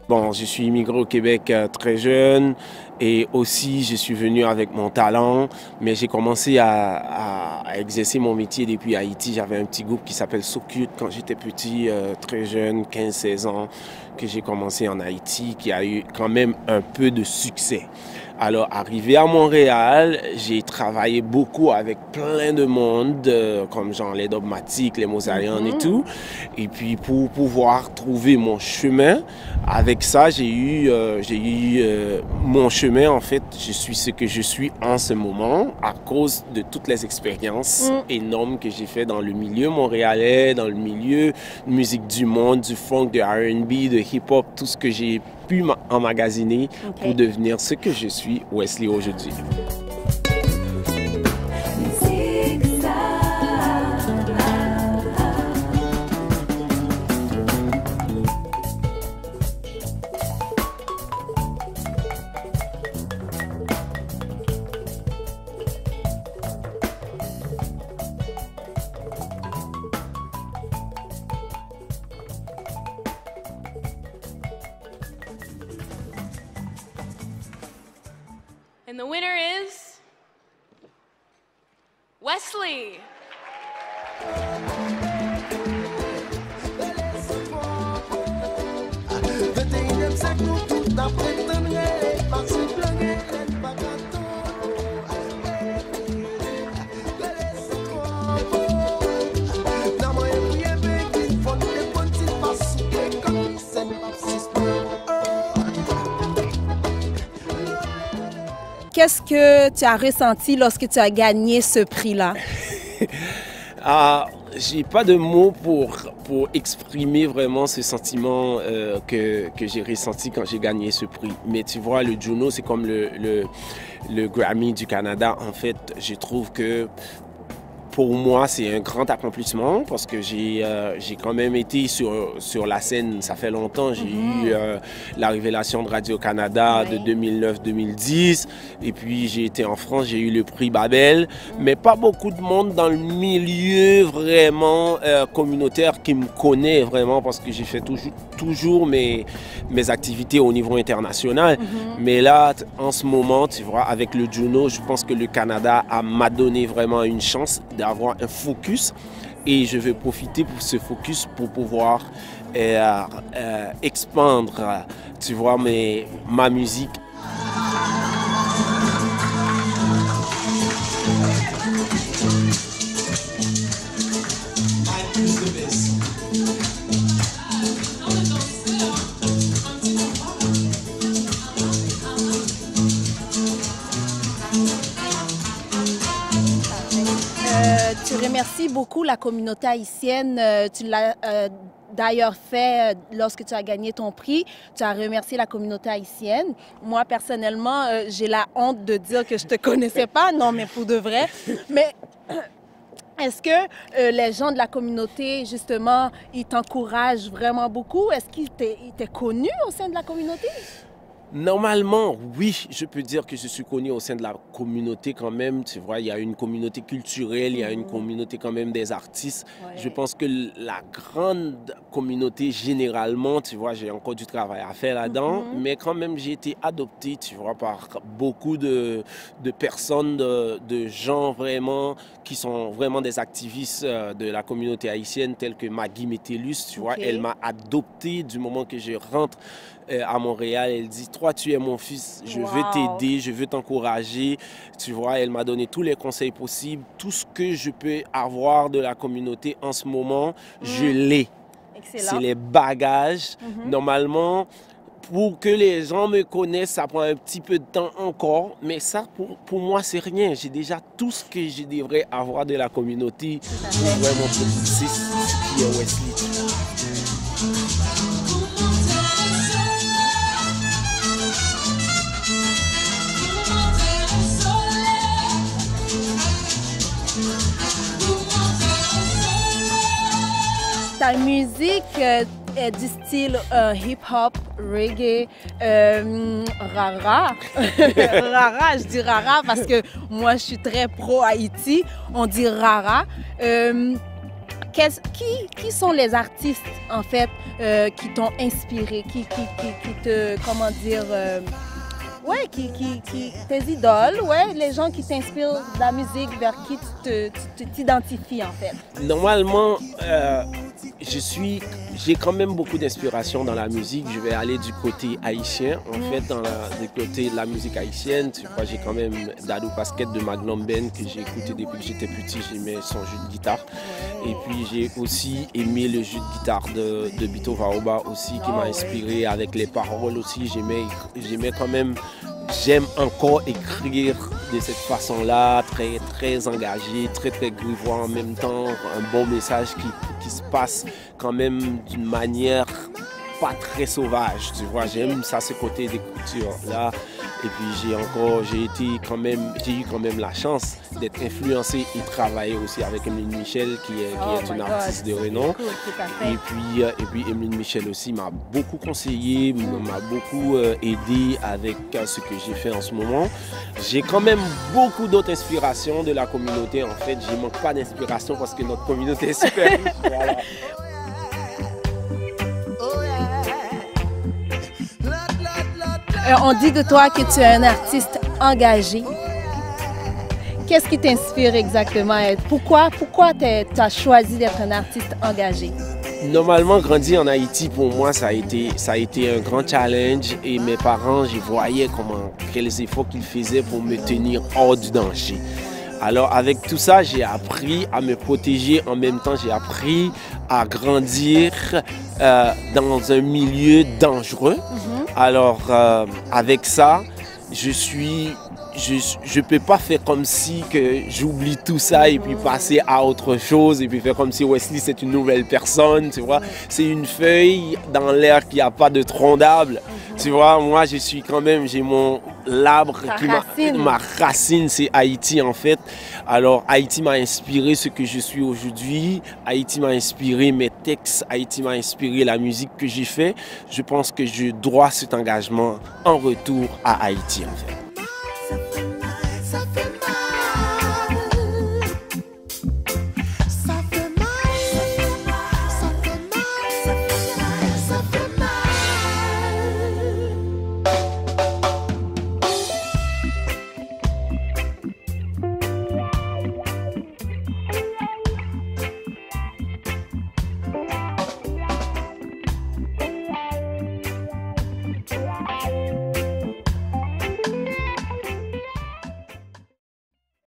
Bon, je suis immigré au Québec très jeune et aussi je suis venu avec mon talent, mais j'ai commencé à exercer mon métier depuis Haïti. J'avais un petit groupe qui s'appelle So Cute quand j'étais petit, très jeune, 15-16 ans, que j'ai commencé en Haïti, qui a eu quand même un peu de succès. Alors, arrivé à Montréal, j'ai travaillé beaucoup avec plein de monde, comme genre les Dogmatiques, les Mosaïens et tout. Et puis, pour pouvoir trouver mon chemin, avec ça, j'ai eu mon chemin. En fait, je suis ce que je suis en ce moment à cause de toutes les expériences énormes que j'ai fait dans le milieu montréalais, dans le milieu de musique du monde, du funk, de R&B, de hip-hop, tout ce que j'ai pu emmagasiner pour devenir ce que je suis, Wesley, aujourd'hui. And the winner is Wesley. Qu'est-ce que tu as ressenti lorsque tu as gagné ce prix-là? J'ai pas de mots pour exprimer vraiment ce sentiment que j'ai ressenti quand j'ai gagné ce prix. Mais tu vois, le Juno, c'est comme le Grammy du Canada. En fait, je trouve que pour moi, c'est un grand accomplissement parce que j'ai quand même été sur la scène, ça fait longtemps. J'ai eu la révélation de Radio-Canada de 2009-2010. Et puis, j'ai été en France, j'ai eu le prix Babel. Mais pas beaucoup de monde dans le milieu vraiment communautaire qui me connaît vraiment parce que j'ai fait toujours mes activités au niveau international. Mais là, en ce moment, tu vois, avec le Juno, je pense que le Canada m'a donné vraiment une chance d'avoir un focus et je vais profiter pour ce focus pour pouvoir expandre, tu vois, ma musique. Tu remercies beaucoup la communauté haïtienne. Tu l'as d'ailleurs fait lorsque tu as gagné ton prix. Tu as remercié la communauté haïtienne. Moi, personnellement, j'ai la honte de dire que je ne te connaissais pas. Non, mais pour de vrai. Mais est-ce que les gens de la communauté, justement, ils t'encouragent vraiment beaucoup? Est-ce qu'ils t'es connu au sein de la communauté? Normalement, oui, je peux dire que je suis connu au sein de la communauté quand même. Tu vois, il y a une communauté culturelle, il y a une communauté quand même des artistes. Je pense que la grande communauté, généralement, tu vois, j'ai encore du travail à faire là-dedans. Mais quand même, j'ai été adopté, tu vois, par beaucoup de personnes, de gens vraiment qui sont vraiment des activistes de la communauté haïtienne, tels que Maggie Métellus, tu vois. Elle m'a adopté du moment que je rentre à Montréal. Elle dit, toi, tu es mon fils, je veux t'aider, je veux t'encourager. Tu vois, elle m'a donné tous les conseils possibles. Tout ce que je peux avoir de la communauté en ce moment, je l'ai. C'est les bagages. Normalement, pour que les gens me connaissent, ça prend un petit peu de temps encore. Mais ça, pour moi, c'est rien. J'ai déjà tout ce que je devrais avoir de la communauté pour vraiment pousser ce qui est Wesley. Ta musique est du style hip-hop, reggae, rara. Rara, je dis rara parce que moi, je suis très pro-Haïti. On dit rara. Qui sont les artistes, en fait, qui t'ont inspiré, qui te, comment dire, ouais, tes idoles, ouais, les gens qui t'inspirent de la musique, vers qui tu t'identifies, en fait? Normalement, j'ai quand même beaucoup d'inspiration dans la musique. Je vais aller du côté haïtien. En fait, du côté de la musique haïtienne, tu vois, j'ai quand même Dadou Basket de Magnum Ben que j'ai écouté depuis que j'étais petit. J'aimais son jeu de guitare. Et puis, j'ai aussi aimé le jeu de guitare de Bito Vaoba aussi, qui m'a inspiré avec les paroles aussi. J'aimais quand même... J'aime encore écrire de cette façon-là, très, très engagé, très, très grivois en même temps, un bon message qui se passe quand même d'une manière pas très sauvage, tu vois. J'aime ça, ce côté d'écriture-là. Et puis j'ai eu quand même la chance d'être influencé et travailler aussi avec Emeline Michel, qui est une artiste de renom. Cool, et puis Emeline Michel aussi m'a beaucoup conseillé, m'a beaucoup aidé avec ce que j'ai fait en ce moment. J'ai quand même beaucoup d'autres inspirations de la communauté. En fait, je ne manque pas d'inspiration parce que notre communauté est super. Voilà. On dit de toi que tu es un artiste engagé. Qu'est-ce qui t'inspire exactement? Pourquoi tu as choisi d'être un artiste engagé? Normalement, grandir en Haïti, pour moi, ça a été un grand challenge. Et mes parents, je voyais quels efforts qu'ils faisaient pour me tenir hors du danger. Alors, avec tout ça, j'ai appris à me protéger. En même temps, j'ai appris à grandir dans un milieu dangereux. Alors, avec ça, je peux pas faire comme si que j'oublie tout ça et puis passer à autre chose et puis faire comme si Wesley c'est une nouvelle personne, tu vois. C'est une feuille dans l'air qui a pas de tronc d'arbre, tu vois. Moi, je suis quand même, j'ai l'arbre ma racine, c'est Haïti en fait. Alors, Haïti m'a inspiré ce que je suis aujourd'hui. Haïti m'a inspiré mes textes. Haïti m'a inspiré la musique que j'ai fait. Je pense que je dois cet engagement en retour à Haïti en fait.